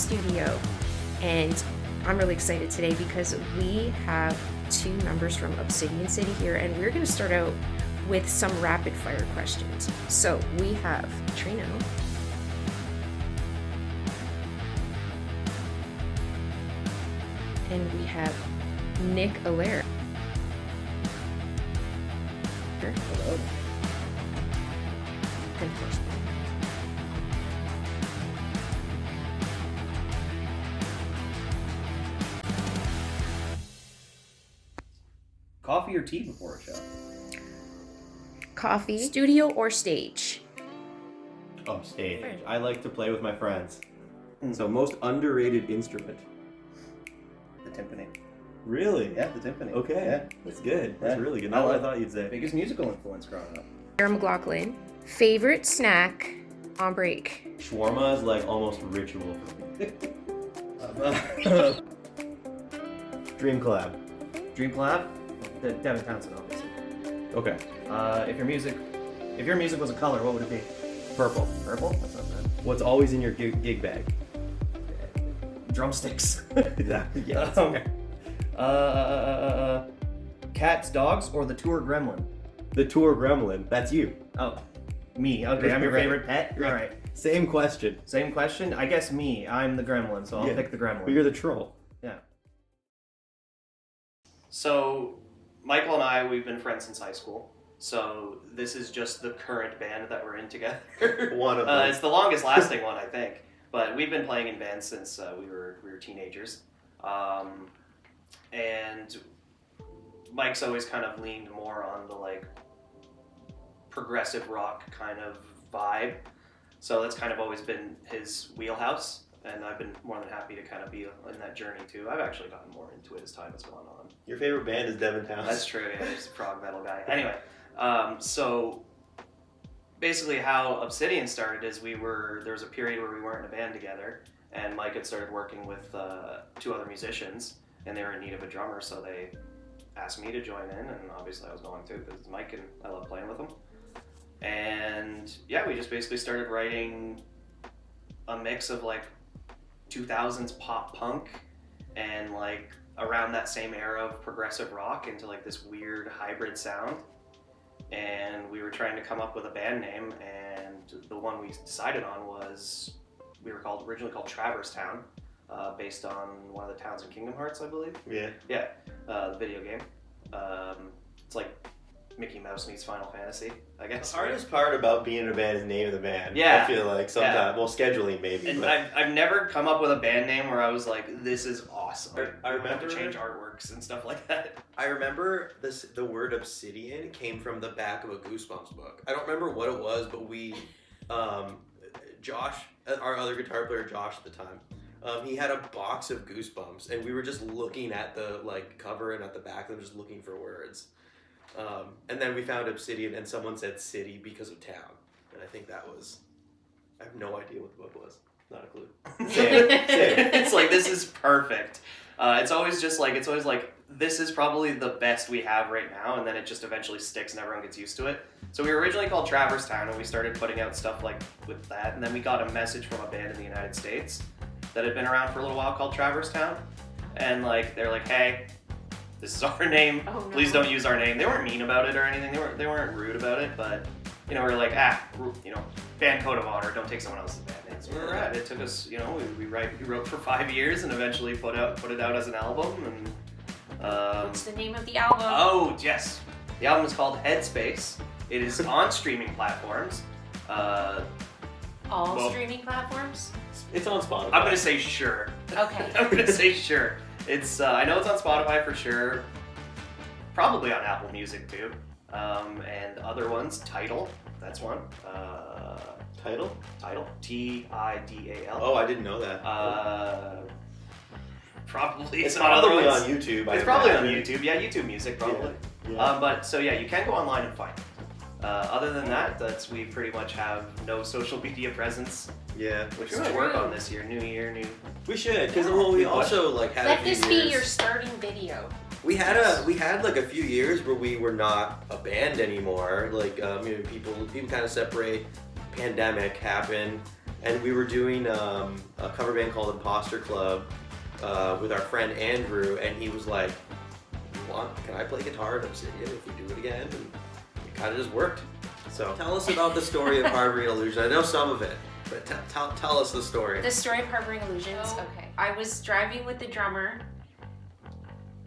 studio, and I'm really excited today because we have two members from Obsidian City here, and we're going to start out with some rapid fire questions. So we have Trino, and we have Nick Allaire. Hello. And of course, Coffee or tea before a show? coffee. Studio or stage? Oh, stage. I like to play with my friends. So most underrated instrument. The timpani. Really? Yeah, the timpani. Okay. Yeah. That's good. That's Yeah. really good. I Not what I love- thought you'd say. Biggest musical influence growing up. Sarah McLaughlin. Favorite snack on break? Shawarma is like almost ritual for me. Dream collab. Dream collab? Devin Townsend, obviously. Okay. If your music was a color, what would it be? Purple. Purple? That's not bad. What's always in your gig bag? Drumsticks. Exactly. Yeah. That's fair. Cats, dogs, or the tour gremlin? The tour gremlin. That's you. Oh, me. Okay, I'm your Right. favorite pet. Right. All right. Same question. Same question. I guess me. I'm the gremlin, so I'll Yeah. pick the gremlin. But you're the troll. Yeah. So, Michael and I, we've been friends since high school. So this is just the current band that we're in together. One of them. It's the longest lasting one, I think. But we've been playing in bands since we were teenagers. And Mike's always kind of leaned more on the like progressive rock kind of vibe. So that's kind of always been his wheelhouse. And I've been more than happy to kind of be in that journey too. I've actually gotten more into it as time has gone on. Your favorite band is Devin Townsend. That's true, yeah, he's a prog metal guy. Anyway, so basically how Obsidian started is there was a period where we weren't in a band together, and Mike had started working with two other musicians, and they were in need of a drummer, so they asked me to join in, and obviously I was going to, because it's Mike and I love playing with him. And yeah, we just basically started writing a mix of like 2000s pop punk and like around that same era of progressive rock into like this weird hybrid sound. And we were trying to come up with a band name, and the one we decided on was, we were originally called Traverse Town, based on one of the towns in Kingdom Hearts, I believe. Yeah. Yeah, the video game. It's like Mickey Mouse meets Final Fantasy, I guess. The hardest part about being in a band is the name of the band. Yeah. I feel like sometimes, Yeah. well, scheduling maybe. And but I've never come up with a band name where I was like, this is awesome. I We have remember- to change artworks and stuff like that. I remember the word obsidian came from the back of a Goosebumps book. I don't remember what it was, but we, Josh, our other guitar player Josh at the time, he had a box of Goosebumps, and we were just looking at the like cover and at the back of them, just looking for words. And then we found obsidian, and someone said city because of town, and I think that was. I have no idea what the book was. Not a clue. Same. It's like, this is perfect. It's always like, this is probably the best we have right now, and then it just eventually sticks and everyone gets used to it. So we were originally called Traverse Town, and we started putting out stuff like with that, and then we got a message from a band in the United States that had been around for a little while called Traverse Town, and like they're like, hey, this is our name. Oh, no. Please don't use our name. They weren't mean about it or anything. They weren't rude about it, but we were like, band code of honor. Don't take someone else's band name. So we were at it. It took us, we wrote for 5 years and eventually put it out as an album. And What's the name of the album? oh yes, the album is called Headspace. It is on streaming platforms. All well- streaming platforms? It's on Spotify. I'm gonna say sure. Okay. I'm gonna say sure. It's I know it's on Spotify for sure. Probably on Apple Music too. And other ones, Tidal, that's one. Title? Tidal, Tidal. Oh, I didn't know that. Probably it's some other probably ones. on YouTube. I It's probably on imagine. YouTube. Yeah, YouTube Music probably. Yeah. But so yeah, you can go online and find it. Other than that, we pretty much have no social media presence, Yeah. which Sure. we'll work on this year. New year, new. We should, because Yeah. well, we We also also like had Let a few this be years. your starting video. We had like a few years where we were not a band anymore. Like people kind of separate. Pandemic happened. and we were doing a cover band called Imposter Club with our friend Andrew, and he was like, can I play guitar in Obsidian if we do it again? And it kind of just worked. So tell us about the story of Harboring Illusion. I know some of it, but tell us the story. The story of Harboring Illusions. Okay. I was driving with the drummer,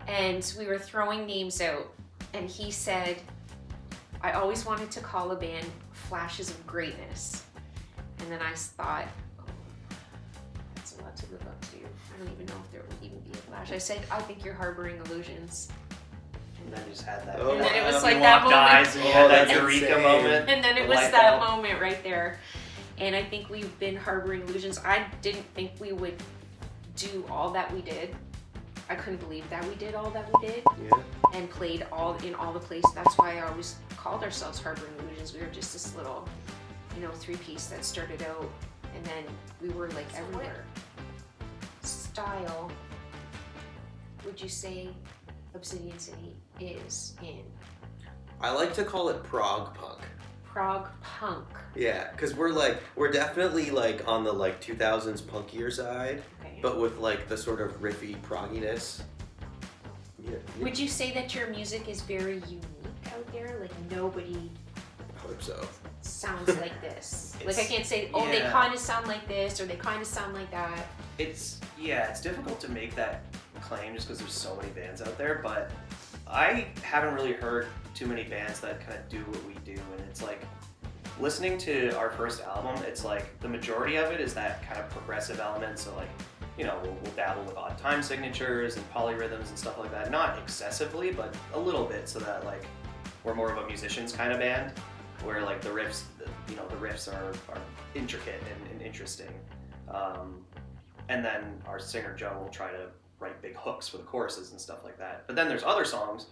and we were throwing names out, and he said, I always wanted to call a band Flashes of Greatness. And then I thought, oh, that's a lot to live up to. I don't even know if there would even be a flash. I said, I think you're harboring illusions. And then you just had that. Oh, And then it was you like that locked eyes moment. and you had that that's eureka insane. moment. And then it the was light that bulb. moment right there. And I think we've been harboring illusions. I didn't think we would do all that we did. I couldn't believe that we did all that we did Yeah. and played in all the places. That's why I always called ourselves Harboring Illusions. We were just this little, 3-piece that started out, and then we were like everywhere. Style, would you say Obsidian City is in I like to call it prog punk. prog punk? Yeah, because we're definitely like on the like 2000s punkier side, Okay. but with like the sort of riffy progginess. Yeah, Would you say that your music is very unique out there? Like nobody I hope so. sounds like this. Like I It's- can't say, oh, they yeah. kind of sound like this or they kind of sound like that. It's difficult to make that claim just because there's so many bands out there, but I haven't really heard too many bands that kind of do what we do, and it's like listening to our first album, it's like the majority of it is that kind of progressive element, so like, we'll dabble with odd time signatures and polyrhythms and stuff like that, not excessively, but a little bit, so that like we're more of a musicians kind of band, where like the riffs, the riffs are intricate and interesting. And then our singer Joe will try to write big hooks for the choruses and stuff like that. But then there's other songs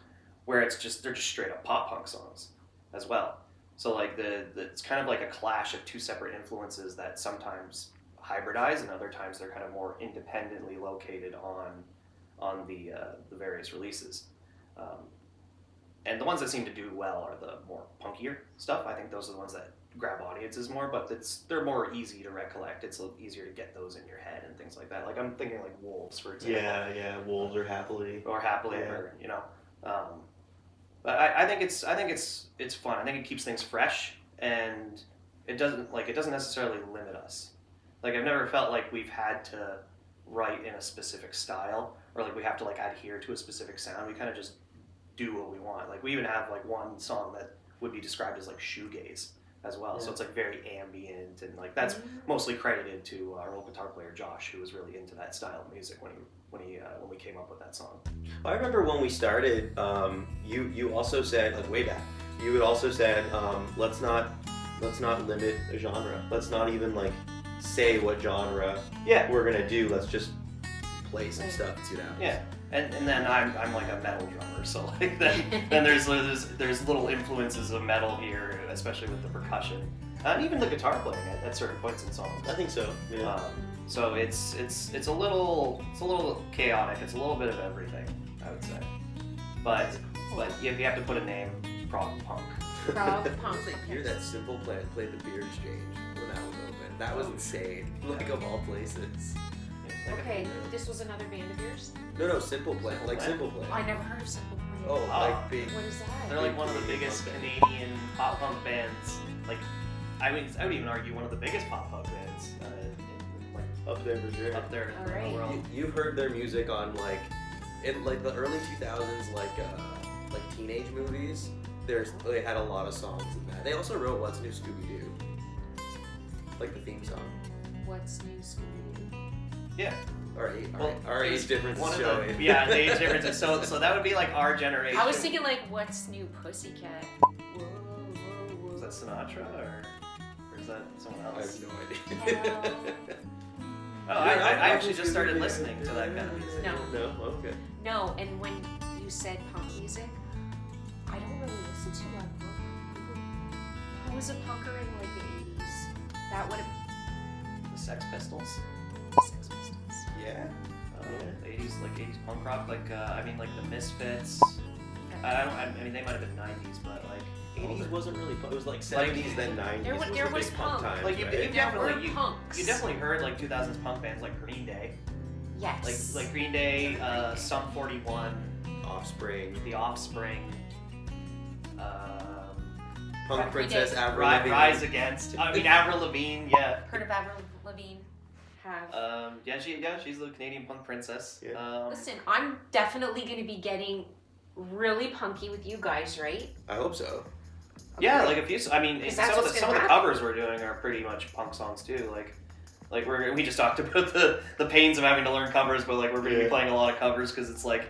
where they're just straight up pop punk songs as well. So like it's kind of like a clash of two separate influences that sometimes hybridize, and other times they're kind of more independently located on the various releases. And the ones that seem to do well are the more punkier stuff. I think those are the ones that grab audiences more, but they're more easy to recollect. It's a little easier to get those in your head and things like that. Like I'm thinking like Wolves, for example. Yeah, Wolves or Happily. Or Happily, Yeah. or but I think it's fun. I think it keeps things fresh, and it doesn't necessarily limit us. Like I've never felt like we've had to write in a specific style, or like we have to like adhere to a specific sound. We kind of just do what we want. Like we even have like one song that would be described as like shoegaze as well. So it's like very ambient, and like that's mostly credited to our old guitar player Josh, who was really into that style of music when we came up with that song. I remember when we started, you also said, like way back, you had also said, let's not limit a genre. Let's not even like say what genre we're gonna do. Let's just play some stuff and see what happens. Yeah. And then I'm like a metal drummer, so like then there's little influences of metal here, especially with the percussion, and even the guitar playing at certain points in songs. I think so. Yeah. So it's a little chaotic. It's a little bit of everything, I would say. But if you have to put a name, prog punk. Prog I punk. was like, hear that Simple Plan played the Beer Exchange when that was open. That was insane. Like of all places. Okay, this was another band of yours? No, Simple Plan. Like Simple Plan. I never heard of Simple Plan. Oh, Oh. like big. What is that? They're like one of the biggest Canadian pop punk bands. Like, I would even argue one of the biggest pop punk bands Up there for sure. up there in Alright. the world. You've heard their music on like, in like the early 2000s, like teenage movies. They had a lot of songs in that. They also wrote What's New Scooby Doo, like the theme song. What's New Scooby-Doo? Yeah. Our age difference is showing. the age difference. So that would be like our generation. I was thinking like, what's New Pussycat? Whoa, whoa, Is that Sinatra or is that someone I else? have no idea. Oh, I actually just started listening to that kind of music. No. No. Okay. No, and when you said punk music, I don't really listen to a lot of punk. Who was a punker in like the 80s? That would have The Sex Pistols. been Sex Pistols. Yeah. The 80s punk rock, like the Misfits. I mean they might have been 90s, but like 80s wasn't really punk. It was like 70s, then 90s. There was the there was big punk punk. times, Like you, right? you definitely were you, punks. you definitely heard like 2000s punk bands like Green Day, Yes. like Green Day, Sum 41, Offspring, The Offspring, Punk Green Princess, Day. Avril Lavigne. Rise Against. I mean Avril Lavigne, yeah. Heard of Avril Lavigne? Have. She's the Canadian punk princess. Yeah. Listen, I'm definitely going to be getting really punky with you guys, right? I hope so. Yeah, Okay. like a few. I mean, 'Cause some that's of what's the some of gonna the happen. covers we're doing are pretty much punk songs too. Like we just talked about the pains of having to learn covers, but like we're going to be playing a lot of covers because it's like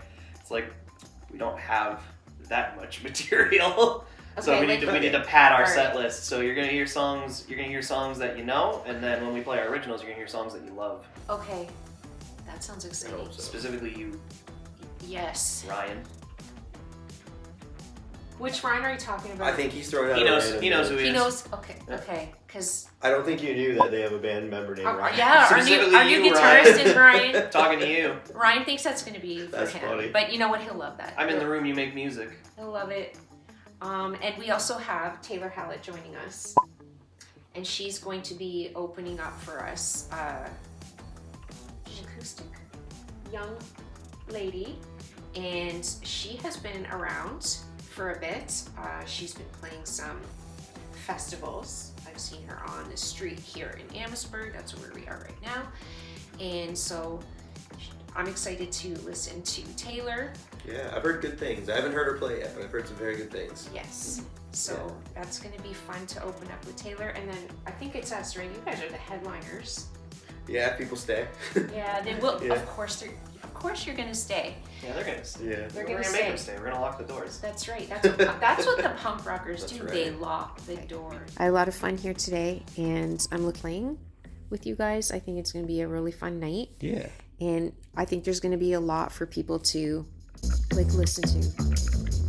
we don't have that much material. So we need to pad our Alright. set list. So you're gonna hear songs that you know, and then when we play our originals, you're gonna hear songs that you love. Okay. That sounds I exciting. hope so. Specifically, you, Yes. Ryan. Which Ryan are you talking about? I think he's throwing out. He a knows. random He knows name. who he he is. knows. Okay. Yeah. Okay. Because I don't think you knew that they have a band member named Ryan. yeah, our new Specifically you, guitarist is Ryan. Talking to you. Ryan thinks that's going to be for That's him, funny. but you know what? He'll love that. I'm in the room. You make music. He'll love it. And we also have Taylor Hallett joining us, and she's going to be opening up for us. She's an acoustic young lady, and she has been around for a bit. She's been playing some festivals. I've seen her on the street here in Amherstburg. That's where we are right now, and so I'm excited to listen to Taylor. Yeah, I've heard good things. I haven't heard her play yet, but I've heard some very good things. Yes. So that's going to be fun to open up with Taylor. And then I think it's us, right? You guys are the headliners. Yeah, if people stay. Yeah, they will. Yeah. Of course, you're going to stay. Yeah, they're gonna stay. Yeah. They're We're going to gonna make them stay. stay. We're gonna lock the doors. That's right. That's what the punk rockers That's do. right. They lock the doors. I had a lot of fun here today, and I'm playing with you guys. I think it's going to be a really fun night, Yeah. and I think there's going to be a lot for people to listen to.